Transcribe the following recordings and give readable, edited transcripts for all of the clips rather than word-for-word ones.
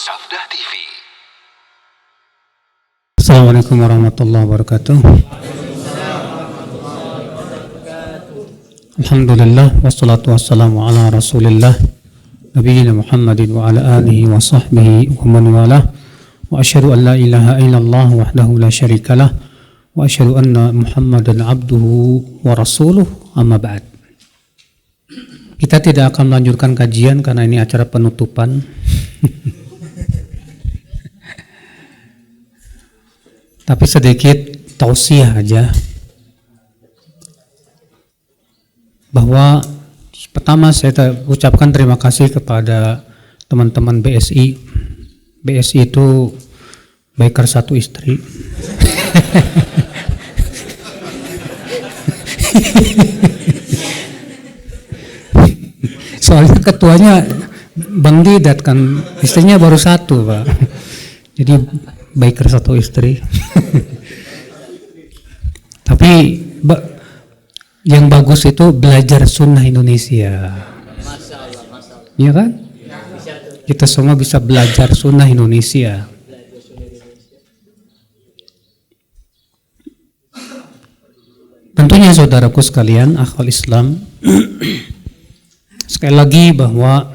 Sabda TV. Assalamualaikum warahmatullahi wabarakatuh. Alhamdulillah wassalatu wassalamu ala Rasulillah nabiyina Muhammadin wa ala alihi wa sahbihi wa man walah. Wa asyhadu an la ilaha illallah wahdahu la syarikalah wa asyhadu anna Muhammadan abduhu wa rasuluh, amma ba'd. Kita tidak akan melanjutkan kajian karena ini acara penutupan. Tapi sedikit tausiah aja, bahwa pertama saya ucapkan terima kasih kepada teman-teman BSI. BSI itu biker satu istri. Soalnya ketuanya Bang Didat kan, istrinya baru satu, Pak. Jadi biker satu istri. Tapi yang bagus itu belajar sunnah Indonesia. Iya kan? Kita semua bisa belajar sunnah Indonesia. Tentunya saudaraku sekalian, akhwal Islam, sekali lagi bahwa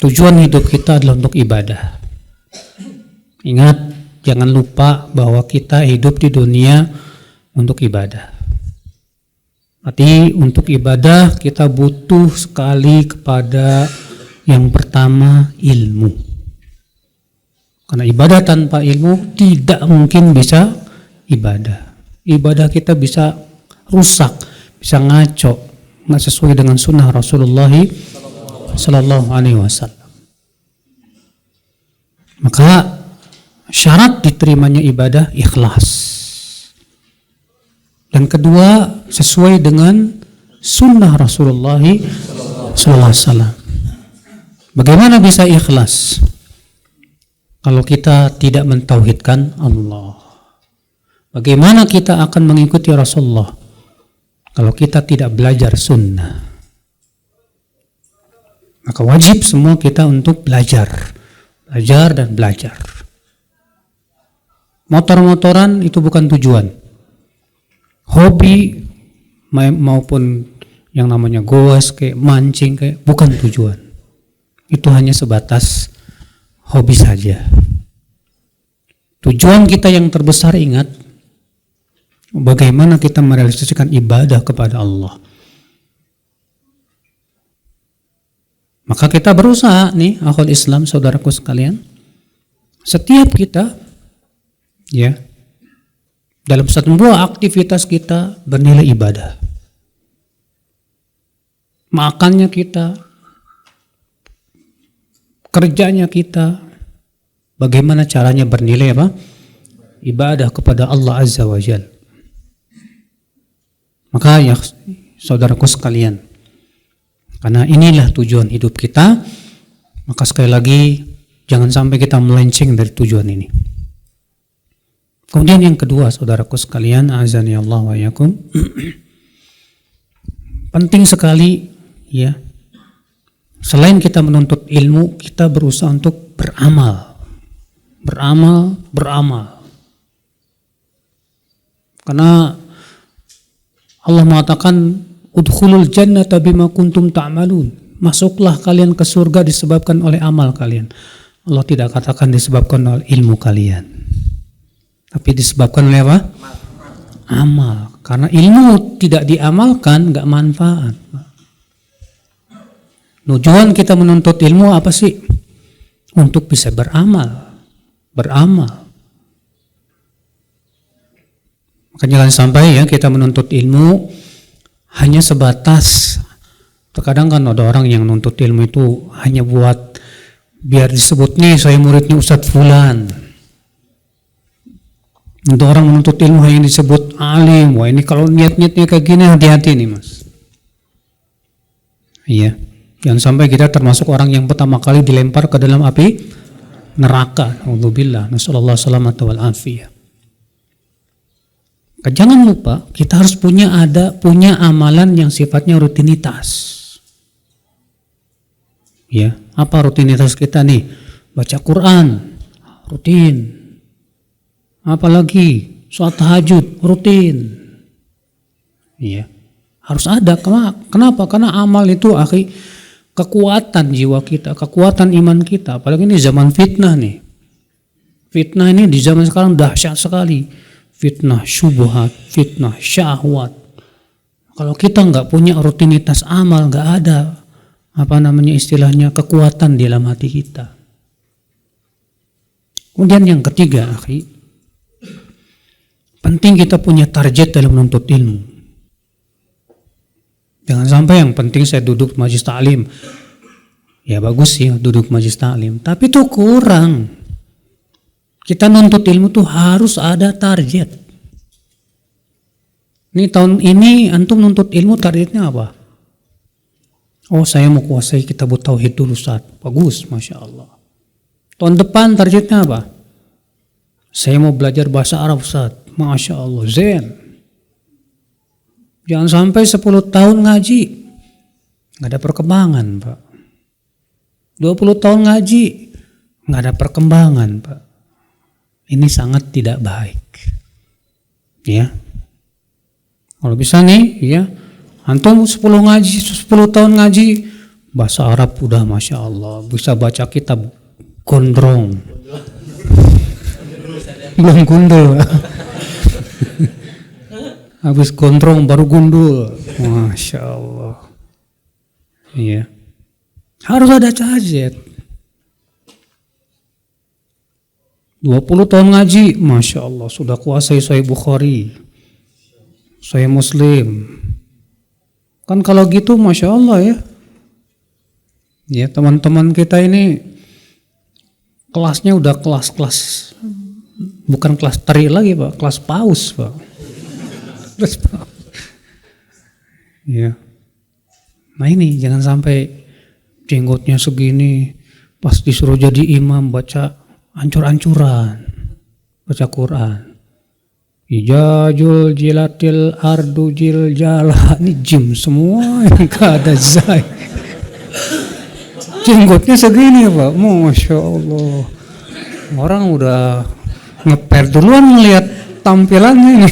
tujuan hidup kita adalah untuk ibadah. Ingat, jangan lupa bahwa kita hidup di dunia untuk ibadah. Berarti untuk ibadah kita butuh sekali kepada yang pertama, ilmu. Karena ibadah tanpa ilmu tidak mungkin bisa ibadah. Ibadah kita bisa rusak, bisa ngaco, nggak sesuai dengan sunnah Rasulullah Sallallahu Alaihi Wasallam. Maka syarat diterimanya ibadah ikhlas. Dan kedua, sesuai dengan sunnah Rasulullah Sallallahu Alaihi Wasallam. Bagaimana bisa ikhlas kalau kita tidak mentauhidkan Allah? Bagaimana kita akan mengikuti Rasulullah kalau kita tidak belajar sunnah? Maka wajib semua kita untuk belajar dan belajar. Motor-motoran itu bukan tujuan. Hobi maupun yang namanya goes, kayak mancing, kayak bukan tujuan. Itu hanya sebatas hobi saja. Tujuan kita yang terbesar, ingat, bagaimana kita merealisasikan ibadah kepada Allah. Maka kita berusaha nih, akhwal Islam, saudaraku sekalian, setiap kita ya dalam sebuah aktivitas kita bernilai ibadah. Makannya kita, kerjanya kita, bagaimana caranya bernilai apa? Ibadah kepada Allah Azza wa Jalla. Maka ya saudaraku sekalian, karena inilah tujuan hidup kita, maka sekali lagi jangan sampai kita melenceng dari tujuan ini. Kemudian yang kedua, saudaraku sekalian, azani Allah wa yakum, penting sekali ya, selain kita menuntut ilmu, kita berusaha untuk beramal. Karena Allah mengatakan udkhulul jannata bima kuntum ta'malun. Masuklah kalian ke surga disebabkan oleh amal kalian. Allah tidak katakan disebabkan oleh ilmu kalian, tapi disebabkan oleh apa? Amal. Karena ilmu tidak diamalkan enggak manfaat. Tujuan kita menuntut ilmu apa sih? Untuk bisa beramal. Maka jangan sampai ya kita menuntut ilmu hanya sebatas, terkadang kan ada orang yang nuntut ilmu itu hanya buat biar disebut nih saya muridnya Ustadz Fulan. Untuk orang menuntut ilmu hanya disebut alim. Wah, ini kalau niat-niatnya kayak gini hati-hati nih mas. Iya, jangan sampai kita termasuk orang yang pertama kali dilempar ke dalam api neraka. Alhamdulillah, nasallallahu salamata wal afiyah. Jangan lupa kita harus punya amalan yang sifatnya rutinitas. Ya, apa rutinitas kita nih? Baca Quran, rutin. Apalagi sholat tahajud, rutin. Ya, harus ada. Kenapa? Karena amal itu kekuatan jiwa kita, kekuatan iman kita. Apalagi ini zaman fitnah nih. Fitnah ini di zaman sekarang dahsyat sekali. Fitnah syubhat, fitnah syahwat. Kalau kita nggak punya rutinitas amal, nggak ada istilahnya kekuatan di dalam hati kita. Kemudian yang ketiga, penting kita punya target dalam menuntut ilmu. Jangan sampai yang penting saya duduk majelis taklim. Ya bagus sih duduk majelis taklim, tapi itu kurang. Kita nuntut ilmu tuh harus ada target. Ini tahun ini antum nuntut ilmu targetnya apa? Oh saya mau kuasai kitab tauhid dulu Ustaz. Bagus, Masya Allah. Tahun depan targetnya apa? Saya mau belajar bahasa Arab Ustaz. Masya Allah, zen. Jangan sampai 10 tahun ngaji, nggak ada perkembangan Pak. 20 tahun ngaji, nggak ada perkembangan Pak. Ini sangat tidak baik. Ya. Kalau bisa nih, ya. Antum 10 tahun ngaji, bahasa Arab udah Masya Allah, bisa baca kitab gondrong. Belum gundul. Habis gondrong baru gundul. Masya Allah. Iya. Harus ada target. 20 tahun ngaji, Masya Allah, sudah kuasai Sahih Bukhari, Sahih Muslim. Kan kalau gitu Masya Allah ya. Ya teman-teman kita ini kelasnya udah kelas-kelas, bukan kelas teri lagi Pak, kelas paus Pak. Kelas paus. Ya. Nah ini jangan sampai jenggotnya segini, pas disuruh jadi imam baca ancur-ancuran, baca Quran. Ijajul jilatil ardu jil jala, ini jim semua yang gak ada zai. Jenggotnya segini Pak, Masya Allah. Orang udah ngeper duluan melihat tampilannya ini.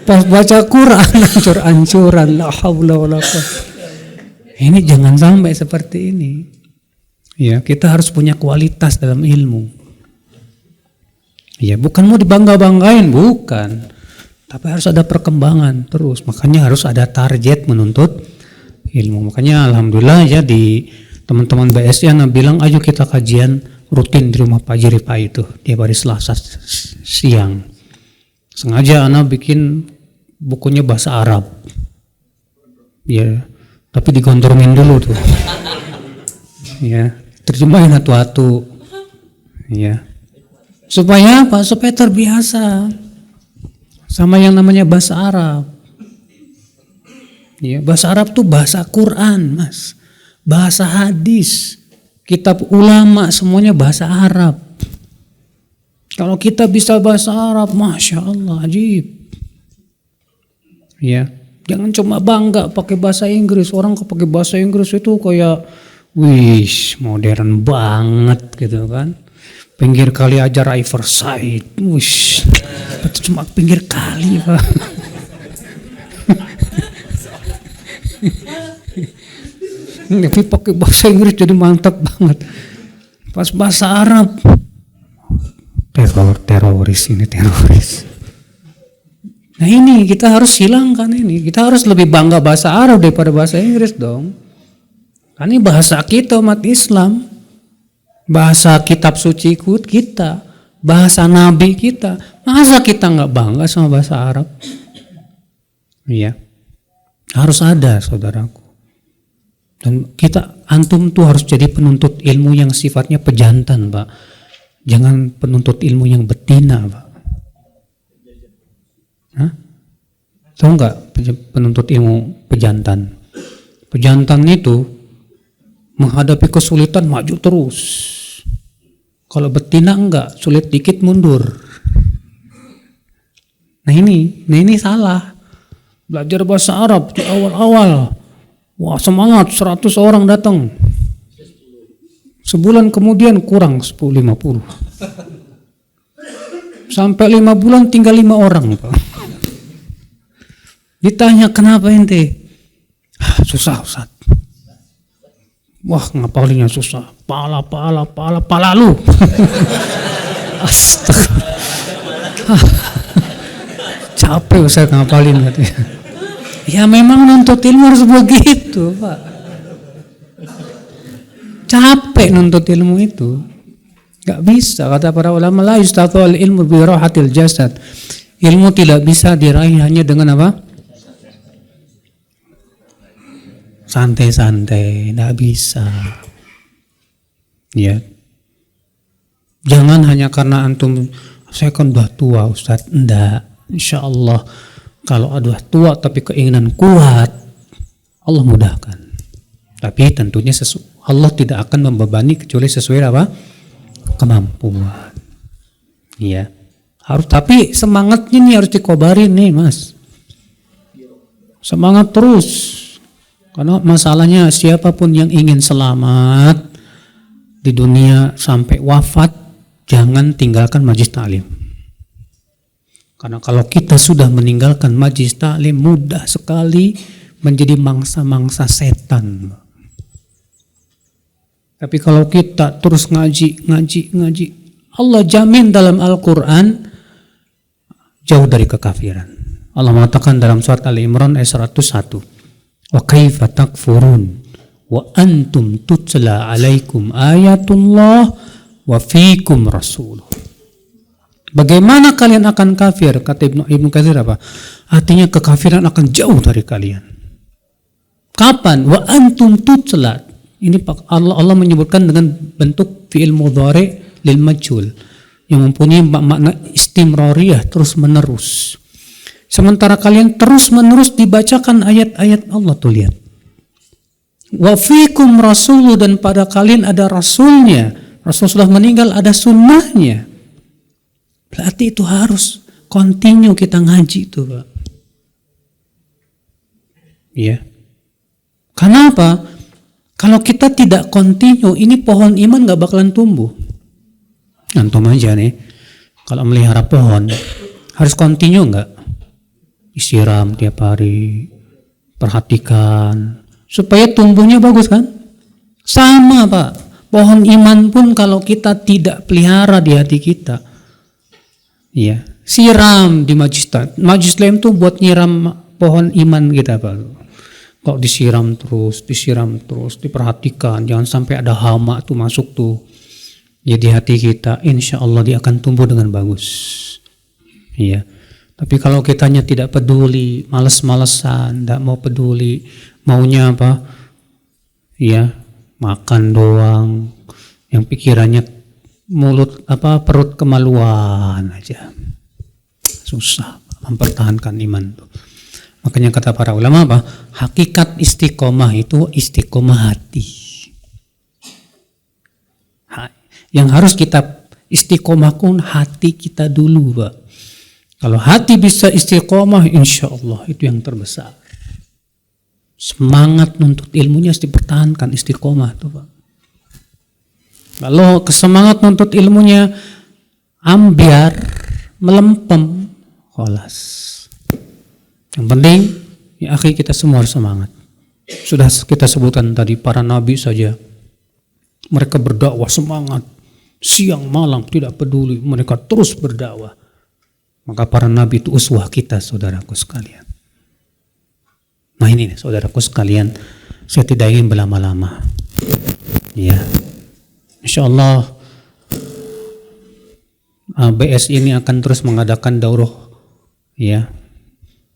Pas baca Quran ancur-ancuran, la haula wala quwwata. Ini jangan sampai seperti ini. Ya, kita harus punya kualitas dalam ilmu. Ya, bukan mau dibangga-banggain, bukan. Tapi harus ada perkembangan terus. Makanya harus ada target menuntut ilmu. Makanya alhamdulillah ya di teman-teman BSI anak bilang ayo kita kajian rutin di rumah Pak Jiripa itu tiap hari Selasa siang. Sengaja anak bikin bukunya bahasa Arab. Ya, tapi digondrongin dulu tuh. Ya, terjemahin atu-atu. Ya. Supaya apa? Supaya terbiasa sama yang namanya bahasa Arab. Ya, bahasa Arab tuh bahasa Quran, Mas. Bahasa hadis, kitab ulama semuanya bahasa Arab. Kalau kita bisa bahasa Arab, Masya Allah, ajib. Ya, jangan cuma bangga pakai bahasa Inggris. Orang kalau pakai bahasa Inggris itu kayak, wih, modern banget gitu kan. Pinggir kali aja Riverside, wih, itu cuma pinggir kali Pak. Tapi pakai bahasa Inggris jadi mantap banget. Pas bahasa Arab, teroris ini teroris. Nah ini kita harus hilangkan ini. Kita harus lebih bangga bahasa Arab daripada bahasa Inggris dong. Kan ini bahasa kita umat Islam. Bahasa kitab suci kita, bahasa nabi kita. Masa kita nggak bangga sama bahasa Arab? Iya, harus ada saudaraku. Dan kita, antum tuh harus jadi penuntut ilmu yang sifatnya pejantan Pak. Jangan penuntut ilmu yang betina Pak. Hah? Tahu nggak penuntut ilmu pejantan? Pejantan itu menghadapi kesulitan maju terus. Kalau betina enggak, sulit dikit mundur. Nah ini salah. Belajar bahasa Arab di awal-awal. Wah semangat, 100 orang datang. Sebulan kemudian kurang 50. Sampai 5 bulan tinggal 5 orang, Pak. Ditanya, kenapa ente? Susah, Ustaz. Wah, ngapalinnya susah. Pala lu. Astaga. Capek Ustaz ngapalin katanya. Ya memang nuntut ilmu harus begitu, Pak. Capek nuntut ilmu itu. Gak bisa, kata para ulama, la yustathal ilmu bi rahatil jasad. Ilmu tidak bisa diraih hanya dengan apa? Santai-santai, gak bisa. Ya. Jangan hanya karena antum, saya kan udah tua Ustaz. Enggak, insya Allah kalau udah tua tapi keinginan kuat, Allah mudahkan. Tapi tentunya Allah tidak akan membebani kecuali sesuai apa? Kemampuan. Iya. Harus, tapi semangatnya nih harus dikobarin nih, Mas. Semangat terus. Karena masalahnya siapapun yang ingin selamat di dunia sampai wafat, jangan tinggalkan majlis ta'lim. Karena kalau kita sudah meninggalkan majlis ta'lim, mudah sekali menjadi mangsa-mangsa setan. Tapi kalau kita terus ngaji, Allah jamin dalam Al-Quran jauh dari kekafiran. Allah mengatakan dalam surat Ali Imran ayat 101, wa kaifa takfurun wa antum tutla alaikum ayatullah wa fiikum rasuluh. Bagaimana kalian akan kafir? Kata Ibnu Katsir apa? Artinya kekafiran akan jauh dari kalian. Kapan? Wa antum tutla. Ini Allah menyebutkan dengan bentuk fi'il mudhari lil majhul yang mempunyai makna istimrariyah, terus menerus. Sementara kalian terus menerus dibacakan ayat-ayat Allah, tuh lihat. Wa fiikum rasuluh, dan pada kalian ada rasulnya. Rasul sudah meninggal, ada sunnahnya. Berarti itu harus continue kita ngaji itu, Pak. Iya. Kenapa? Kalau kita tidak continue, ini pohon iman gak bakalan tumbuh. Antum aja nih, kalau melihara pohon, harus continue gak? Disiram tiap hari, perhatikan, supaya tumbuhnya bagus kan? Sama Pak, pohon iman pun kalau kita tidak pelihara di hati kita, ya, siram di majlis ta'lim itu buat nyiram pohon iman kita, Pak. Kok disiram terus, diperhatikan, jangan sampai ada hama tuh masuk tuh. Ya di hati kita, insya Allah dia akan tumbuh dengan bagus. Iya. Tapi kalau kitanya tidak peduli, males-malesan, tidak mau peduli, maunya apa? Iya, makan doang, yang pikirannya mulut apa, perut kemaluan aja. Susah mempertahankan iman tuh. Makanya kata para ulama apa? Hakikat istiqomah itu istiqomah hati. Yang harus kita istiqomahkan hati kita dulu, Pak. Kalau hati bisa istiqomah, insya Allah itu yang terbesar. Semangat nuntut ilmunya harus dipertahankan, istiqomah tuh, Pak. Kalau kesemangat nuntut ilmunya ambiar, melempem, kholas. Yang penting, ya akhi, kita semua harus semangat. Sudah kita sebutkan tadi, para nabi saja, mereka berdakwah semangat, siang malam tidak peduli, mereka terus berdakwah. Maka para nabi itu uswah kita, saudaraku sekalian. Nah ini saudaraku sekalian, saya tidak ingin berlama-lama. Ya, insya Allah BS ini akan terus mengadakan daurah, ya.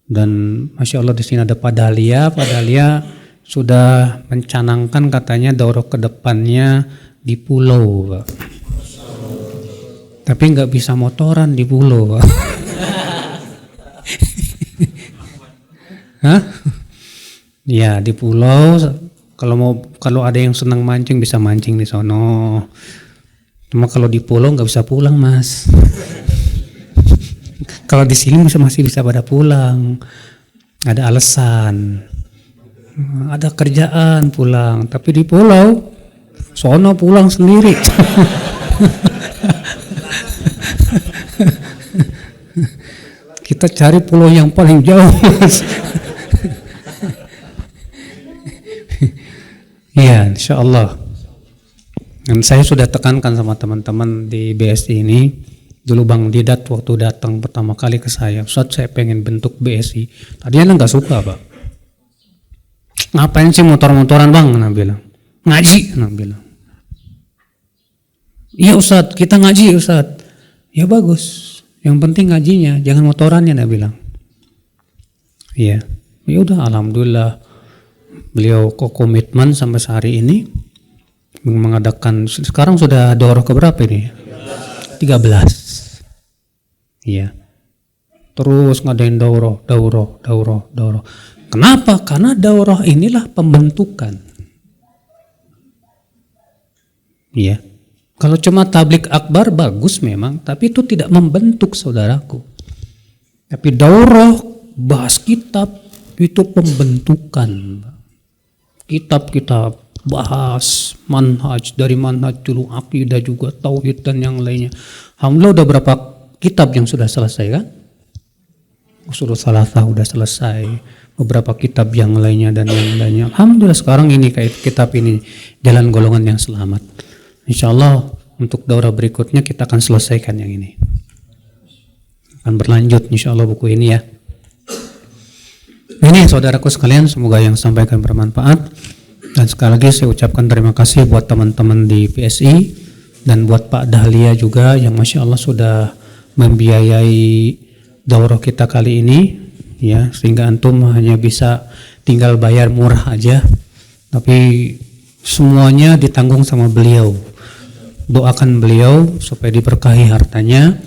Dan masya Allah di sini ada Pak Dahlia. Pak Dahlia sudah mencanangkan katanya daurah kedepannya di pulau, Pak. Tapi nggak bisa motoran di pulau, Pak. Hah? Ya di pulau. Kalau ada yang senang mancing bisa mancing di sono. Cuma kalau di pulau nggak bisa pulang, Mas. Kalau di sini masih bisa pada pulang, ada alasan, ada kerjaan pulang. Tapi di pulau Sono pulang sendiri. Kita cari pulau yang paling jauh. Iya, insya Allah. Dan saya sudah tekankan sama teman-teman di BSI ini. Dulu Bang Didat waktu datang pertama kali ke saya, Ustaz saya pengen bentuk BSI. Tadinya nggak suka Pak. Ngapain sih motor-motoran Bang? Nah bilang. Ngaji, nah bilang. Iya Ustaz, kita ngaji Ustaz. Ya bagus. Yang penting ngajinya, jangan motorannya, nah bilang. Iya. Ya udah, alhamdulillah. Beliau kok komitmen sampai sehari ini mengadakan. Sekarang sudah daurah keberapa ini? 13. Iya. Terus ngadain daurah. Kenapa? Karena daurah inilah pembentukan. Iya. Kalau cuma tablik akbar bagus memang, tapi itu tidak membentuk saudaraku. Tapi daurah, bahas kitab, itu pembentukan. Kitab-kitab, bahas manhaj, dari manhaj dulu akidah juga, tauhid dan yang lainnya. Alhamdulillah udah berapa kitab yang sudah selesai kan? Usul Salasah udah selesai, beberapa kitab yang lainnya dan yang lainnya. Alhamdulillah sekarang ini kayak kitab ini Jalan Golongan yang Selamat. Insya Allah untuk daurah berikutnya kita akan selesaikan yang ini. Akan berlanjut insya Allah buku ini ya. Ini saudaraku sekalian, semoga yang sampaikan bermanfaat. Dan sekali lagi saya ucapkan terima kasih buat teman-teman di PSI dan buat Pak Dahlia juga yang Masya Allah sudah membiayai daurah kita kali ini ya, sehingga antum hanya bisa tinggal bayar murah aja, tapi semuanya ditanggung sama beliau. Doakan beliau supaya diberkahi hartanya,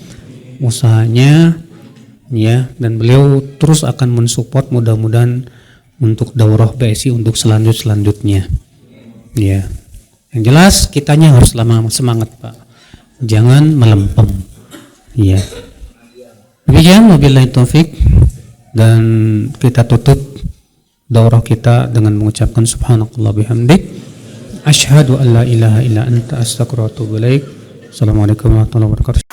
usahanya ya, dan beliau terus akan mensupport mudah-mudahan untuk daurah BSI untuk selanjutnya ya. Yang jelas kitanya harus semangat Pak, jangan melempem ya. Demikian wabillahi taufik, dan kita tutup daurah kita dengan mengucapkan subhanakallah bihamdik asyhadu an la ilaha illa anta astaghfiruka wa atubu ilaik. Assalamualaikum warahmatullahi wabarakatuh.